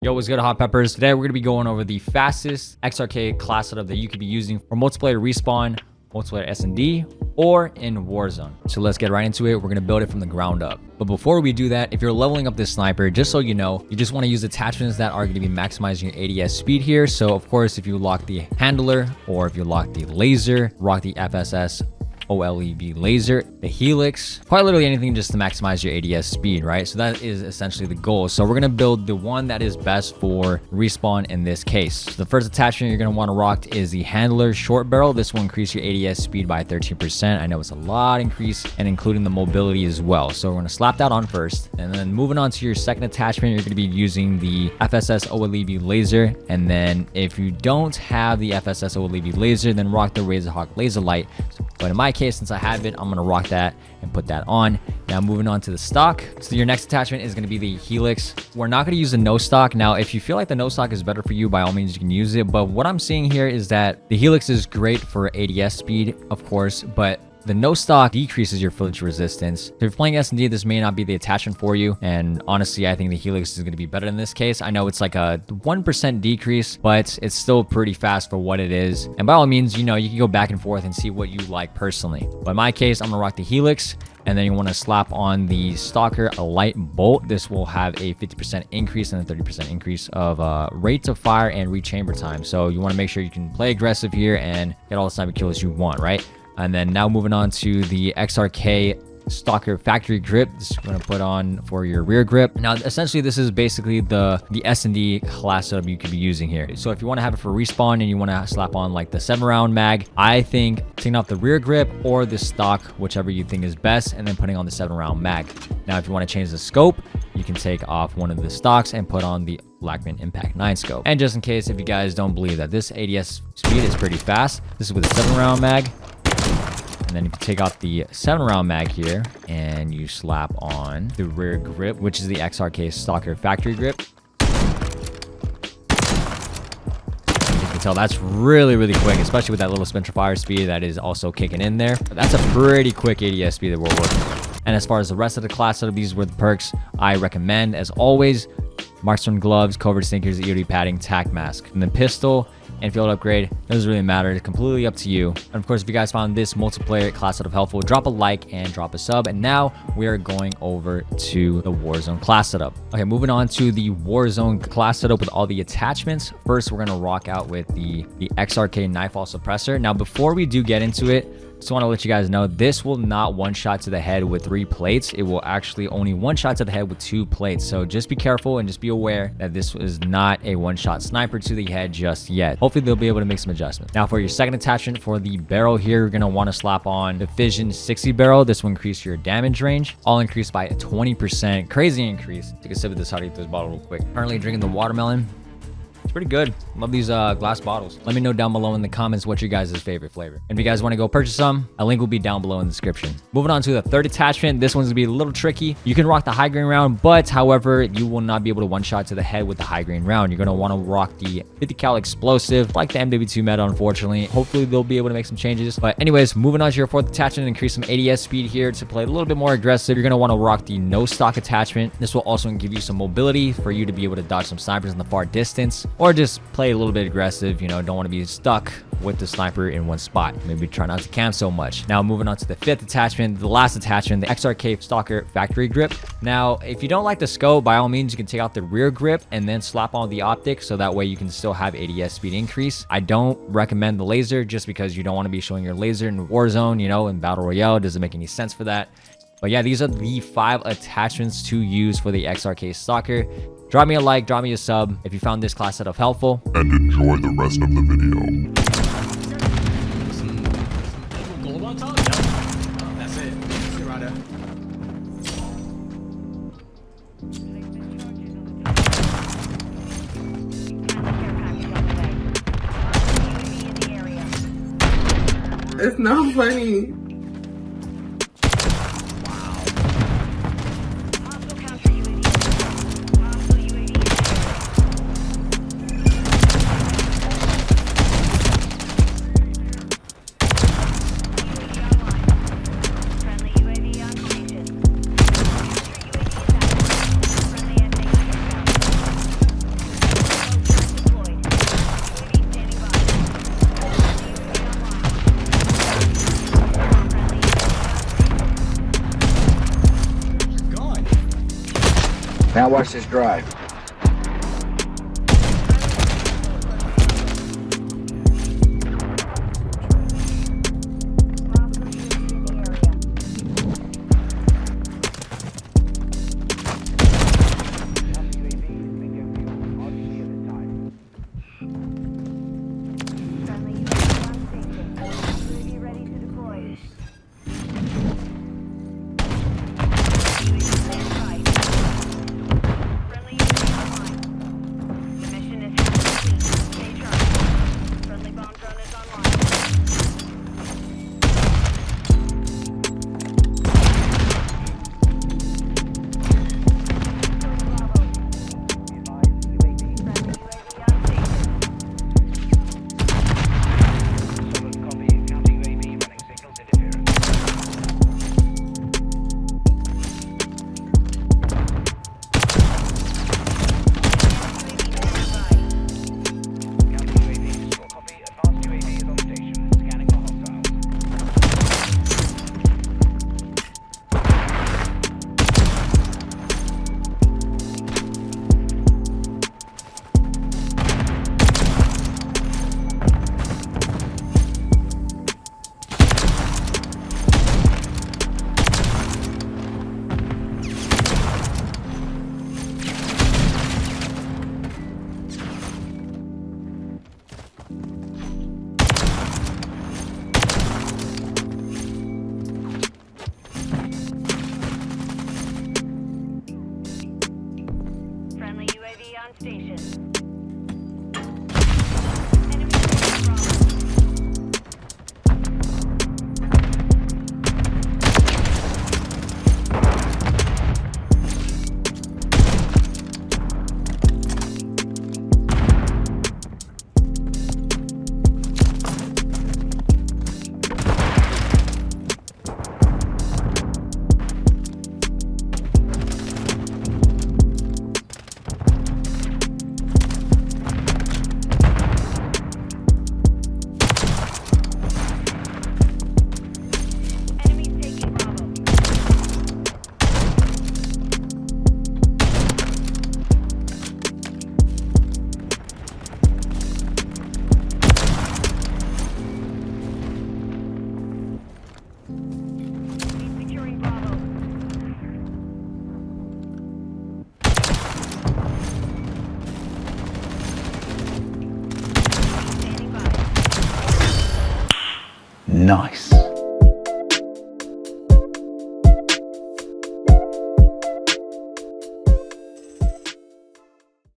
Yo, what's good, Hot Peppers? Today we're going to be going over the fastest XRK class setup that you could be using for multiplayer respawn, multiplayer S&D, or in Warzone. So let's get right into it. We're going to build it from the ground up. But before we do that, if you're leveling up this sniper, just so you know, you just want to use attachments that are going to be maximizing your ADS speed here. So of course, if you lock the handler or if you lock the laser, rock the FSS OLED laser, the helix, quite literally anything just to maximize your ADS speed, right? So that is essentially the goal. So we're going to build the one that is best for respawn in this case. So the first attachment you're going to want to rock is the handler short barrel. This will increase your ADS speed by 13%. I know it's a lot increase, and including the mobility as well. So we're going to slap that on first, and then moving on to your second attachment, you're going to be using the FSS OLED laser. And then if you don't have the FSS OLED laser, then rock the Razorhawk laser light. But in my case, since I have it, I'm going to rock that and put that on. Now moving on to the stock. So your next attachment is going to be the helix. We're not going to use the no stock. Now, if you feel like the no stock is better for you, by all means, you can use it. But what I'm seeing here is that the helix is great for ADS speed, of course, but the no stock decreases your flinch resistance. So if you're playing S&D, this may not be the attachment for you. And honestly, I think the helix is going to be better in this case. I know it's like a 1% decrease, but it's still pretty fast for what it is. And by all means, you know, you can go back and forth and see what you like personally. But in my case, I'm going to rock the helix. And then you want to slap on the Stalker a light bolt. This will have a 50% increase and a 30% increase of rates of fire and rechamber time. So you want to make sure you can play aggressive here and get all the sniper kills you want, right? And then now moving on to the XRK Stalker factory grip. This is going to put on for your rear grip. Now, essentially, this is basically the S&D class setup you could be using here. So if you want to have it for respawn and you want to slap on like the 7-round mag, I think taking off the rear grip or the stock, whichever you think is best, and then putting on the 7-round mag. Now, if you want to change the scope, you can take off one of the stocks and put on the Blackman Impact 9 scope. And just in case, if you guys don't believe that this ADS speed is pretty fast, this is with a 7-round mag. And then if you take off the 7-round mag here and you slap on the rear grip, which is the XRK Stalker factory grip. You can tell that's really quick, especially with that little spin fire speed that is also kicking in there. But that's a pretty quick ADS speed that we're working with. And as far as the rest of the class setup, these were the perks I recommend. As always, marksman gloves, covert stinkers, EOD padding, tac mask. And then pistol and field upgrade doesn't really matter. It's completely up to you. And of course, if you guys found this multiplayer class setup helpful, drop a like and drop a sub. And now we are going over to the Warzone class setup. Okay, moving on to the Warzone class setup with all the attachments. First, we're going to rock out with the XRK Nightfall suppressor. Now, before we do get into it, just want to let you guys know this will not one shot to the head with 3 plates. It will actually only one shot to the head with 2 plates. So just be careful and just be aware that this is not a one-shot sniper to the head just yet. Hopefully they'll be able to make some adjustments. Now for your second attachment for the barrel here, you're going to want to slap on the Fission 60 barrel. This will increase your damage range, all increased by 20%. Crazy increase. Take a sip of this. How to eat this bottle real quick. Currently drinking the watermelon. It's pretty good. Love these glass bottles. Let me know down below in the comments what's your guys' favorite flavor. And if you guys want to go purchase some, a link will be down below in the description. Moving on to the third attachment. This one's gonna be a little tricky. You can rock the high grain round, but however, you will not be able to one shot to the head with the high grain round. You're gonna want to rock the 50 cal explosive, like the MW3 meta, unfortunately. Hopefully they'll be able to make some changes. But anyways, moving on to your fourth attachment, increase some ADS speed here to play a little bit more aggressive. You're gonna want to rock the no stock attachment. This will also give you some mobility for you to be able to dodge some snipers in the far distance, or just play a little bit aggressive. You know, don't want to be stuck with the sniper in one spot. Maybe try not to camp so much. Now moving on to the fifth attachment, the last attachment, the XRK Stalker factory grip. Now, if you don't like the scope, by all means, you can take out the rear grip and then slap on the optic, so that way you can still have ADS speed increase. I don't recommend the laser just because you don't want to be showing your laser in Warzone, you know, in Battle Royale. It doesn't make any sense for that. But yeah, these are the 5 attachments to use for the XRK Stalker. Drop me a like, drop me a sub if you found this class setup helpful. And enjoy the rest of the video. Gold on top? Yep. That's it. See right there. It's not funny. Now watch this drive. Nice.